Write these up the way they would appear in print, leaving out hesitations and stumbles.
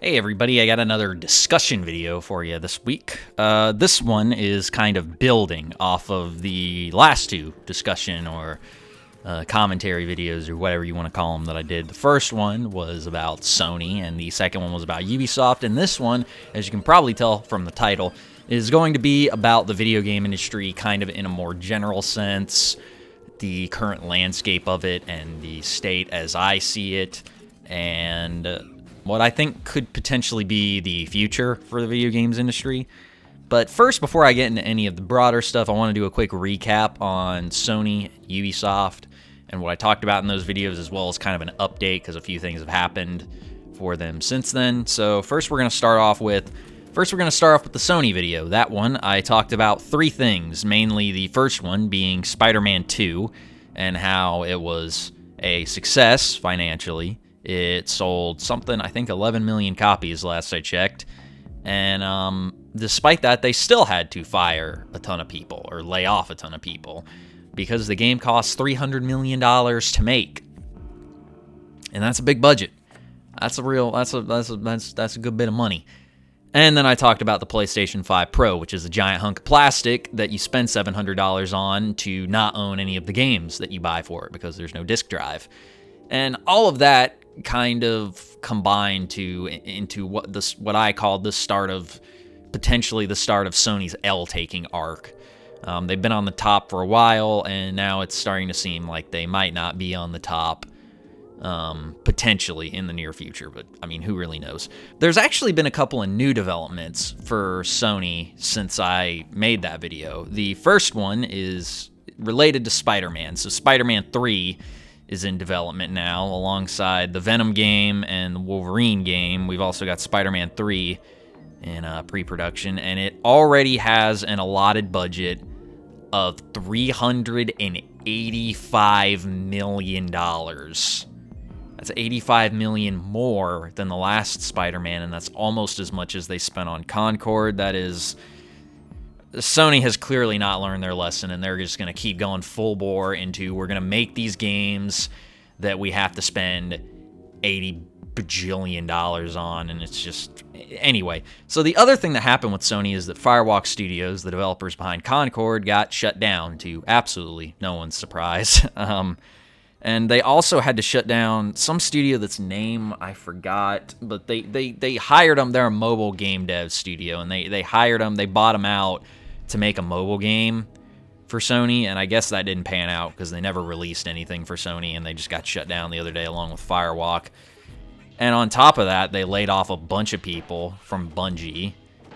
Hey everybody, I got another discussion video for you this week. This one is kind of building off of the last two discussion or commentary videos or whatever you want to call them that I did. The first one was about Sony and the second one was about Ubisoft, and this one, as you can probably tell from the title, is going to be about the video game industry kind of in a more general sense, the current landscape of it and the state as I see it, and what I think could potentially be the future for the video games industry. But first, before I get into any of the broader stuff, I want to do a quick recap on Sony, Ubisoft, and what I talked about in those videos, as well as kind of an update, because a few things have happened for them since then. So first, we're going to start off with the Sony video. That one, I talked about three things, mainly the first one being Spider-Man 2, and how it was a success financially. It sold something, I think 11 million copies last I checked. And despite that, they still had to fire a ton of people or lay off a ton of people because the game cost $300 million to make. And that's a big budget. That's a good bit of money. And then I talked about the PlayStation 5 Pro, which is a giant hunk of plastic that you spend $700 on to not own any of the games that you buy for it because there's no disc drive. And all of that kind of combined into what I call potentially the start of Sony's L-taking arc. They've been on the top for a while, and now it's starting to seem like they might not be on the top potentially in the near future, but I mean, who really knows? There's actually been a couple of new developments for Sony since I made that video. The first one is related to Spider-Man. So Spider-Man 3 is in development now, alongside the Venom game and the Wolverine game. We've also got Spider-Man 3 in pre-production, and it already has an allotted budget of $385 million. That's $85 million more than the last Spider-Man, and that's almost as much as they spent on Concord. That is, Sony has clearly not learned their lesson, and they're just going to keep going full bore into, we're going to make these games that we have to spend $80 bajillion on, and it's just... Anyway, so the other thing that happened with Sony is that Firewalk Studios, the developers behind Concord, got shut down, to absolutely no one's surprise. And they also had to shut down some studio that's name I forgot, but they hired them. They're a mobile game dev studio, and they hired them. They bought them out to make a mobile game for Sony, and I guess that didn't pan out because they never released anything for Sony, and they just got shut down the other day along with Firewalk. And on top of that, they laid off a bunch of people from Bungie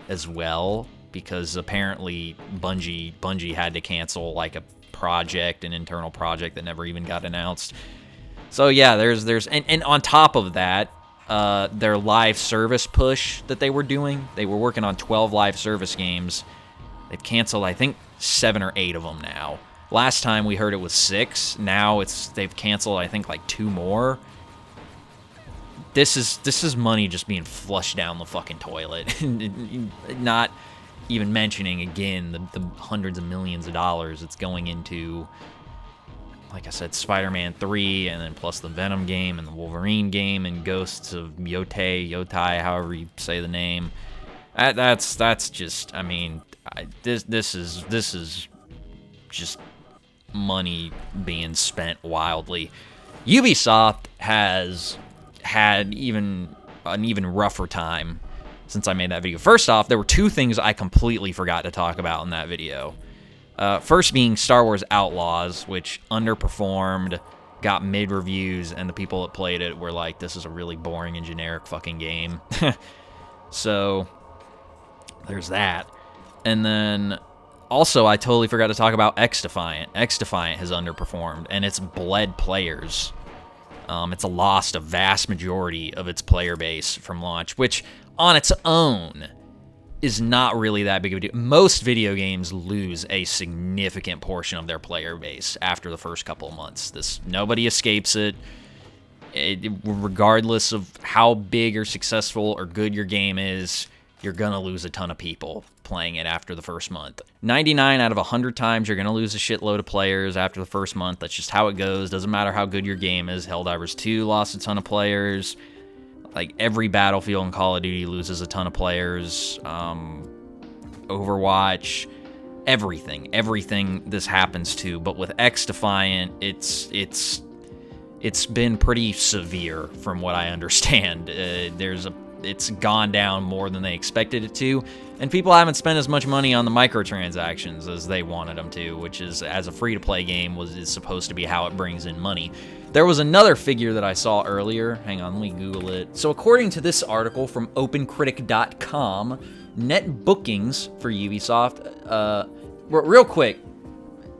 as well, because apparently Bungie had to cancel like an internal project that never even got announced. So yeah, and on top of that, their live service push that they were doing, they were working on 12 live service games. They've canceled, I think, 7 or 8 of them now. Last time we heard it was 6. Now they've canceled, I think, like 2 more. This is money just being flushed down the fucking toilet. Not even mentioning, again, the hundreds of millions of dollars it's going into, like I said, Spider-Man 3, and then plus the Venom game and the Wolverine game and Ghosts of Yotai, however you say the name. That's just, I mean, this is just money being spent wildly. Ubisoft has had an even rougher time since I made that video. First off, there were 2 things I completely forgot to talk about in that video. First being Star Wars Outlaws, which underperformed, got mid-reviews, and the people that played it were like, this is a really boring and generic fucking game. So there's that. And then also, I totally forgot to talk about X-Defiant. X-Defiant has underperformed, and it's bled players. It's lost a vast majority of its player base from launch, which on its own is not really that big of a deal. Most video games lose a significant portion of their player base after the first couple of months. Nobody escapes it. Regardless of how big or successful or good your game is, you're going to lose a ton of people playing it after the first month. 99 out of 100 times, you're going to lose a shitload of players after the first month. That's just how it goes. Doesn't matter how good your game is. Helldivers 2 lost a ton of players. Like, every Battlefield in Call of Duty loses a ton of players. Overwatch, everything this happens to. But with X-Defiant, it's been pretty severe from what I understand. It's gone down more than they expected it to, and people haven't spent as much money on the microtransactions as they wanted them to, which is, as a free-to-play game, is supposed to be how it brings in money. There was another figure that I saw earlier. Hang on, let me Google it. So according to this article from OpenCritic.com, net bookings for Ubisoft, real quick,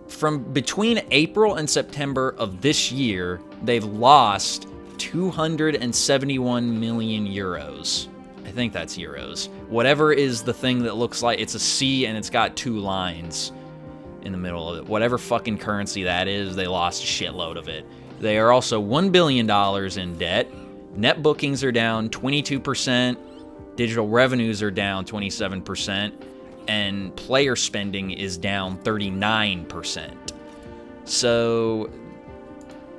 from between April and September of this year, they've lost 271 million euros. I think that's euros. Whatever is the thing that looks like it's a C and it's got two lines in the middle of it. Whatever fucking currency that is, they lost a shitload of it. They are also $1 billion in debt. Net bookings are down 22%. Digital revenues are down 27%. And player spending is down 39%. So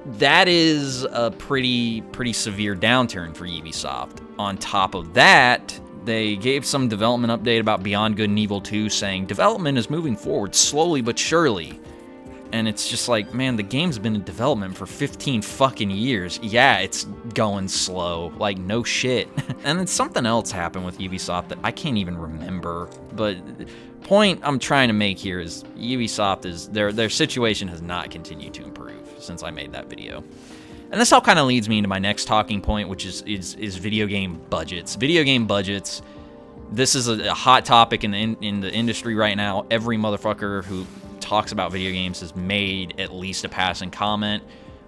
that is a pretty severe downturn for Ubisoft. On top of that, they gave some development update about Beyond Good and Evil 2, saying development is moving forward slowly but surely. And it's just like, man, the game's been in development for 15 fucking years. Yeah, it's going slow. Like, no shit. And then something else happened with Ubisoft that I can't even remember. But point I'm trying to make here is Ubisoft is their situation has not continued to improve since I made that video. And this all kind of leads me into my next talking point, which is video game budgets. Video game budgets. This is a hot topic in the industry right now. Every motherfucker who talks about video games has made at least a passing comment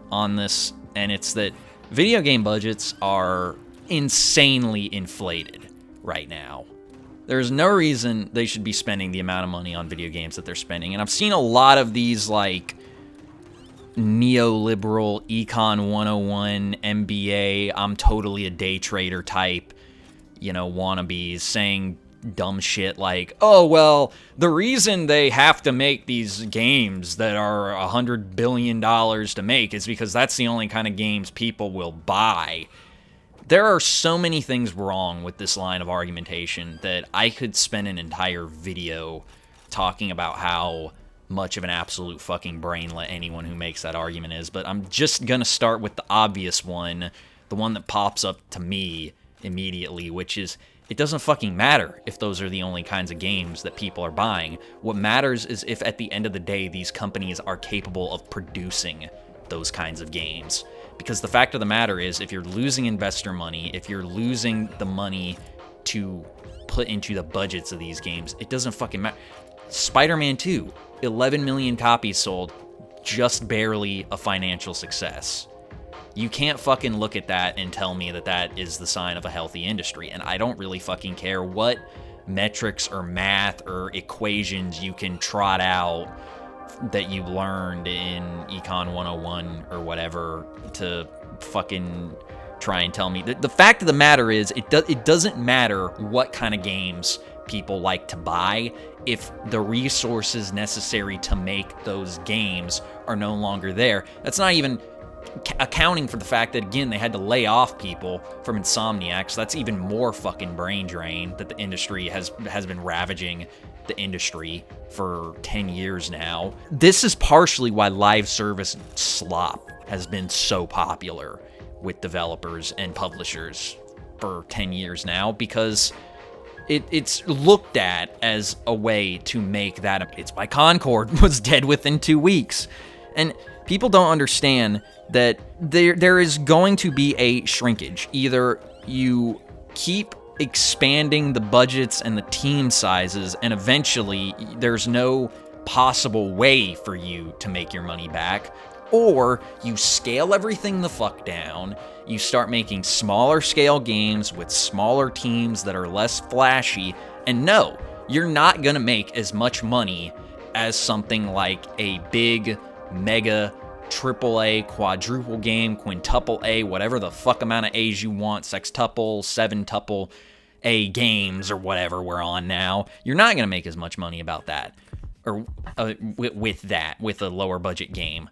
on this, and it's that video game budgets are insanely inflated right now. There's no reason they should be spending the amount of money on video games that they're spending, and I've seen a lot of these, like, neoliberal Econ 101 MBA, I'm totally a day trader type, wannabes saying dumb shit like, oh, well, the reason they have to make these games that are $100 billion to make is because that's the only kind of games people will buy. There are so many things wrong with this line of argumentation that I could spend an entire video talking about how much of an absolute fucking brainlet anyone who makes that argument is, but I'm just gonna start with the obvious one, the one that pops up to me immediately, which is, it doesn't fucking matter if those are the only kinds of games that people are buying. What matters is if at the end of the day these companies are capable of producing those kinds of games. Because the fact of the matter is, if you're losing investor money, if you're losing the money to put into the budgets of these games, it doesn't fucking matter. Spider-Man 2, 11 million copies sold, just barely a financial success. You can't fucking look at that and tell me that that is the sign of a healthy industry. And I don't really fucking care what metrics or math or equations you can trot out that you learned in Econ 101 or whatever to fucking try and tell me. The fact of the matter is, it doesn't matter what kind of games people like to buy if the resources necessary to make those games are no longer there. That's not even accounting for the fact that, again, they had to lay off people from Insomniac, so that's even more fucking brain drain that the industry has been ravaging the industry for 10 years now. This is partially why live service slop has been so popular with developers and publishers for 10 years now, because it's looked at as a way to make that. It's why Concord was dead within 2 weeks. And people don't understand that there is going to be a shrinkage. Either you keep expanding the budgets and the team sizes, and eventually there's no possible way for you to make your money back, or you scale everything the fuck down, you start making smaller scale games with smaller teams that are less flashy, and no, you're not gonna make as much money as something like a big, mega, triple A, quadruple game, quintuple A, whatever the fuck amount of A's you want, sextuple, seventuple A games or whatever we're on now. You're not gonna make as much money about that, or with a lower budget game.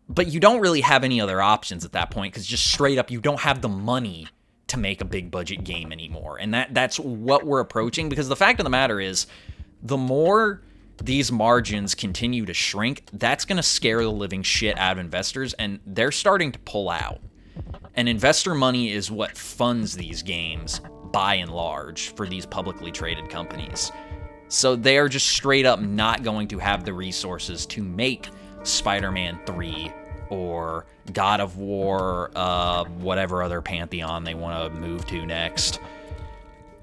But you don't really have any other options at that point, because just straight up, you don't have the money to make a big budget game anymore. And that's what we're approaching, because the fact of the matter is, the more these margins continue to shrink, that's going to scare the living shit out of investors, and they're starting to pull out. And investor money is what funds these games, by and large, for these publicly traded companies. So they are just straight up not going to have the resources to make Spider-Man 3 or God of War, whatever other pantheon they want to move to next.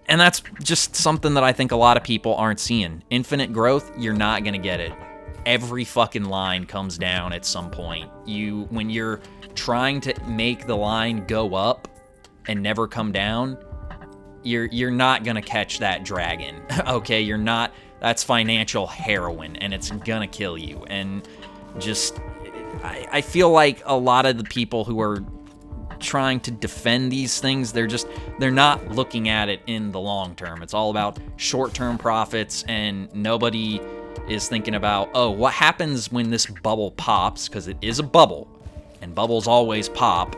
And that's just something that I think a lot of people aren't seeing. Infinite growth, you're not going to get it. Every fucking line comes down at some point. When you're trying to make the line go up and never come down, you're not going to catch that dragon. Okay, you're not. That's financial heroin, and it's going to kill you. And just, I feel like a lot of the people who are trying to defend these things, they're not looking at it in the long term. It's all about short-term profits, and nobody is thinking about, oh, what happens when this bubble pops, because it is a bubble, and bubbles always pop.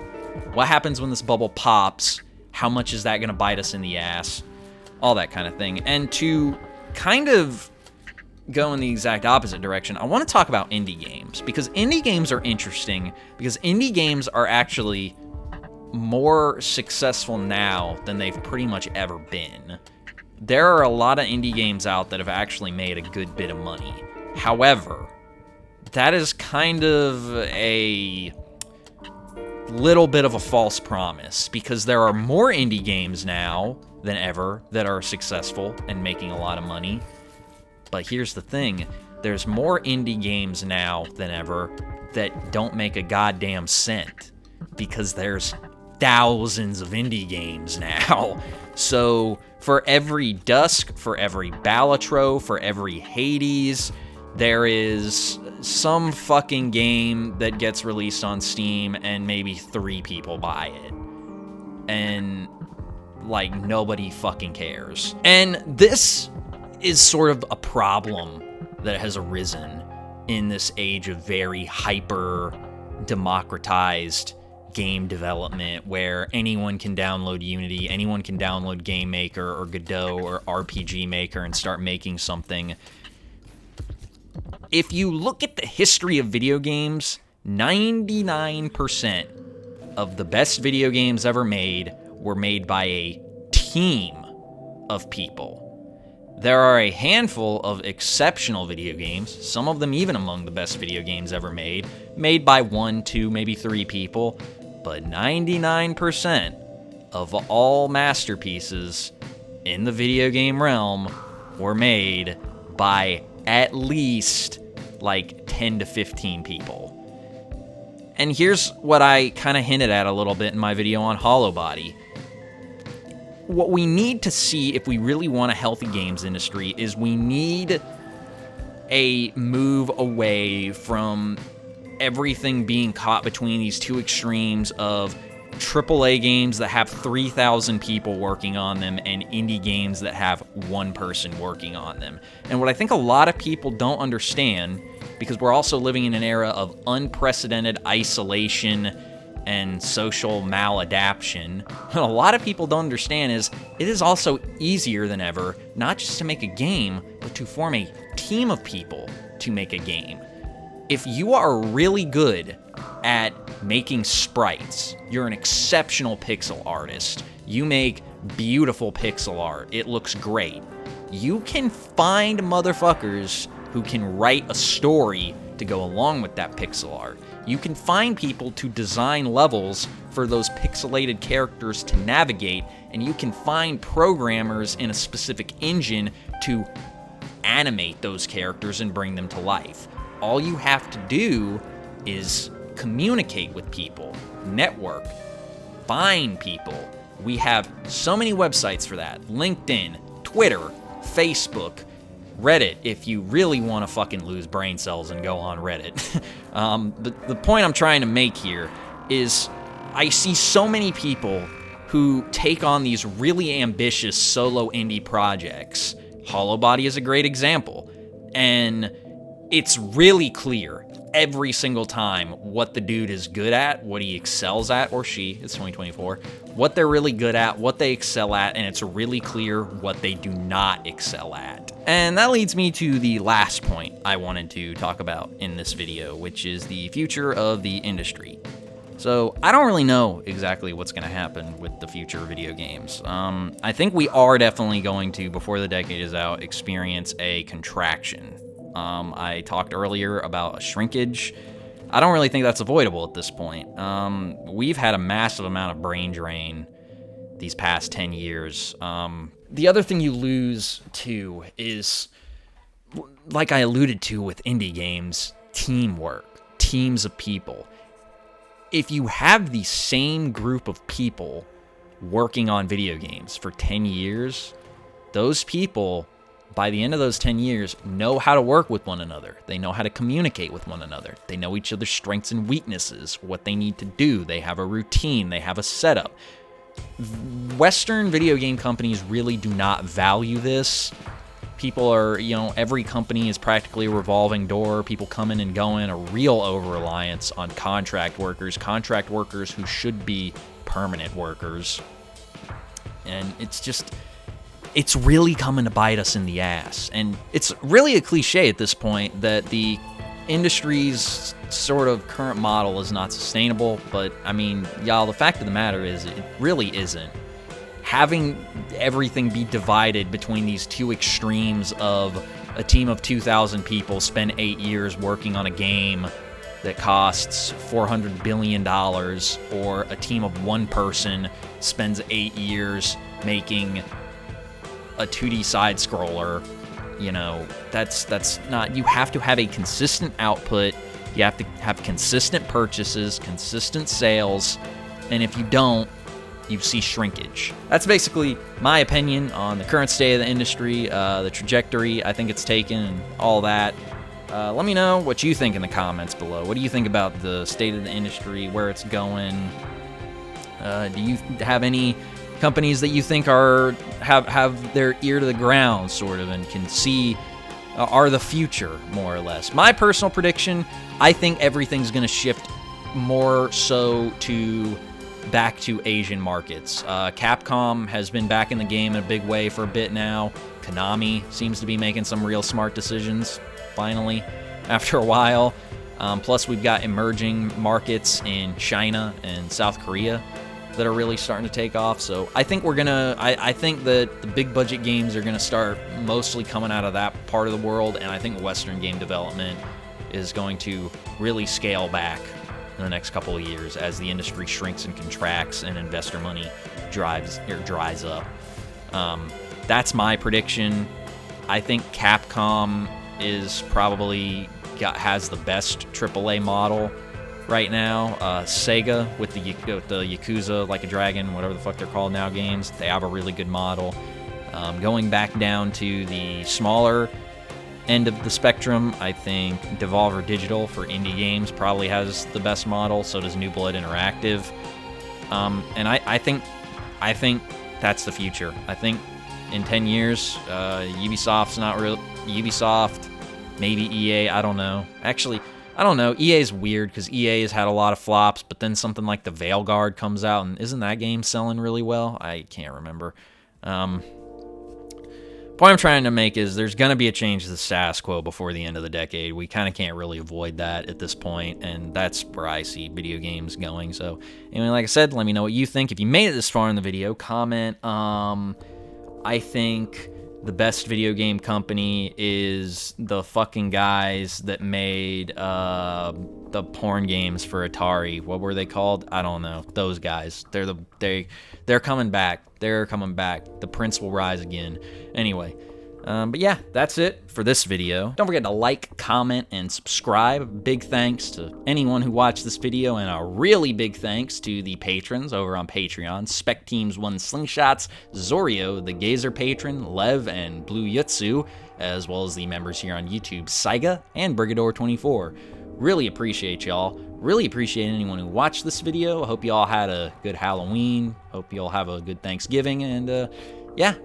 What happens when this bubble pops? How much is that going to bite us in the ass? All that kind of thing. And to kind of go in the exact opposite direction, I want to talk about indie games, because indie games are interesting, because indie games are actually more successful now than they've pretty much ever been. There are a lot of indie games out that have actually made a good bit of money. However, that is kind of a little bit of a false promise, because there are more indie games now than ever that are successful and making a lot of money. But here's the thing, there's more indie games now than ever that don't make a goddamn cent, because there's thousands of indie games now. So for every Dusk, for every Balatro, for every Hades, there is some fucking game that gets released on Steam and maybe 3 people buy it. And, like, nobody fucking cares. And this is sort of a problem that has arisen in this age of very hyper democratized game development, where anyone can download Unity, anyone can download Game Maker or Godot or RPG Maker and start making something. If you look at the history of video games, 99% of the best video games ever made were made by a team of people. There are a handful of exceptional video games, some of them even among the best video games ever made by 1, 2, maybe 3 people, but 99% of all masterpieces in the video game realm were made by at least like 10 to 15 people. And here's what I kind of hinted at a little bit in my video on Hollow Body. What we need to see if we really want a healthy games industry is we need a move away from everything being caught between these two extremes of AAA games that have 3,000 people working on them and indie games that have 1 person working on them. And what I think a lot of people don't understand, because we're also living in an era of unprecedented isolation and social maladaptation, what a lot of people don't understand is it is also easier than ever not just to make a game, but to form a team of people to make a game. If you are really good at making sprites, you're an exceptional pixel artist, you make beautiful pixel art, it looks great, you can find motherfuckers who can write a story to go along with that pixel art. You can find people to design levels for those pixelated characters to navigate, and you can find programmers in a specific engine to animate those characters and bring them to life. All you have to do is communicate with people, network, find people. We have so many websites for that. LinkedIn, Twitter, Facebook, Reddit, if you really want to fucking lose brain cells and go on Reddit. The point I'm trying to make here is I see so many people who take on these really ambitious solo indie projects. Hollow Body is a great example. And it's really clear every single time what the dude is good at, what he excels at, or she, it's 2024, what they're really good at, what they excel at, and it's really clear what they do not excel at. And that leads me to the last point I wanted to talk about in this video, which is the future of the industry. So I don't really know exactly what's going to happen with the future of video games. I think we are definitely going to, before the decade is out, experience a contraction. I talked earlier about a shrinkage. I don't really think that's avoidable at this point. We've had a massive amount of brain drain these past 10 years. The other thing you lose, too, is, like I alluded to with indie games, teamwork, teams of people. If you have the same group of people working on video games for 10 years, those people, by the end of those 10 years, know how to work with one another. They know how to communicate with one another. They know each other's strengths and weaknesses, what they need to do. They have a routine. They have a setup. Western video game companies really do not value this. People are, every company is practically a revolving door. People coming and going, a real over-reliance on contract workers who should be permanent workers. And it's really coming to bite us in the ass. And it's really a cliche at this point that the industry's sort of current model is not sustainable. But, I mean, y'all, the fact of the matter is it really isn't. Having everything be divided between these two extremes of a team of 2,000 people spend 8 years working on a game that costs $400 billion, or a team of one person spends 8 years making a 2D side scroller, that's not. You have to have a consistent output. You have to have consistent purchases, consistent sales, and if you don't, you see shrinkage. That's basically my opinion on the current state of the industry, the trajectory I think it's taken, and all that. Let me know what you think in the comments below. What do you think about the state of the industry, where it's going? Do you have any companies that you think have their ear to the ground, sort of, and can see are the future, more or less? My personal prediction, I think everything's going to shift more so back to Asian markets. Capcom has been back in the game in a big way for a bit now. Konami seems to be making some real smart decisions, finally, after a while. Plus, we've got emerging markets in China and South Korea that are really starting to take off. So I think I think that the big budget games are gonna start mostly coming out of that part of the world, and I think Western game development is going to really scale back in the next couple of years as the industry shrinks and contracts and investor money dries up. That's my prediction. I think Capcom is probably has the best AAA model right now. Sega with the Yakuza Like a Dragon, whatever the fuck they're called now, games, they have a really good model. Going back down to the smaller end of the spectrum, I think Devolver Digital for indie games probably has the best model. So does New Blood Interactive. And I think that's the future. I think in 10 years, Ubisoft's not real. Ubisoft, maybe EA. I don't know. Actually, I don't know. EA's weird because EA has had a lot of flops, but then something like the Veilguard comes out, and isn't that game selling really well? I can't remember. Point I'm trying to make is there's going to be a change to the status quo before the end of the decade. We kind of can't really avoid that at this point, and that's where I see video games going. So anyway, like I said, let me know what you think. If you made it this far in the video, comment. I think the best video game company is the fucking guys that made the porn games for Atari. What were they called? I don't know. Those guys. They're coming back. They're coming back. The prince will rise again. Anyway, but yeah, that's it for this video. Don't forget to like, comment, and subscribe. Big thanks to anyone who watched this video, and a really big thanks to the patrons over on Patreon. Spec Teams 1 Slingshots, Zorio, the Gazer Patron, Lev, and Blue Yutsu, as well as the members here on YouTube, Saiga and Brigador24. Really appreciate y'all. Really appreciate anyone who watched this video. I hope you all had a good Halloween. Hope you all have a good Thanksgiving. And yeah,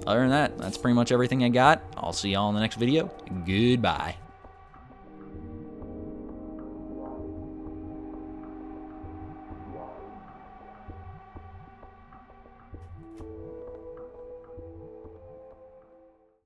other than that, that's pretty much everything I got. I'll see y'all in the next video. Goodbye.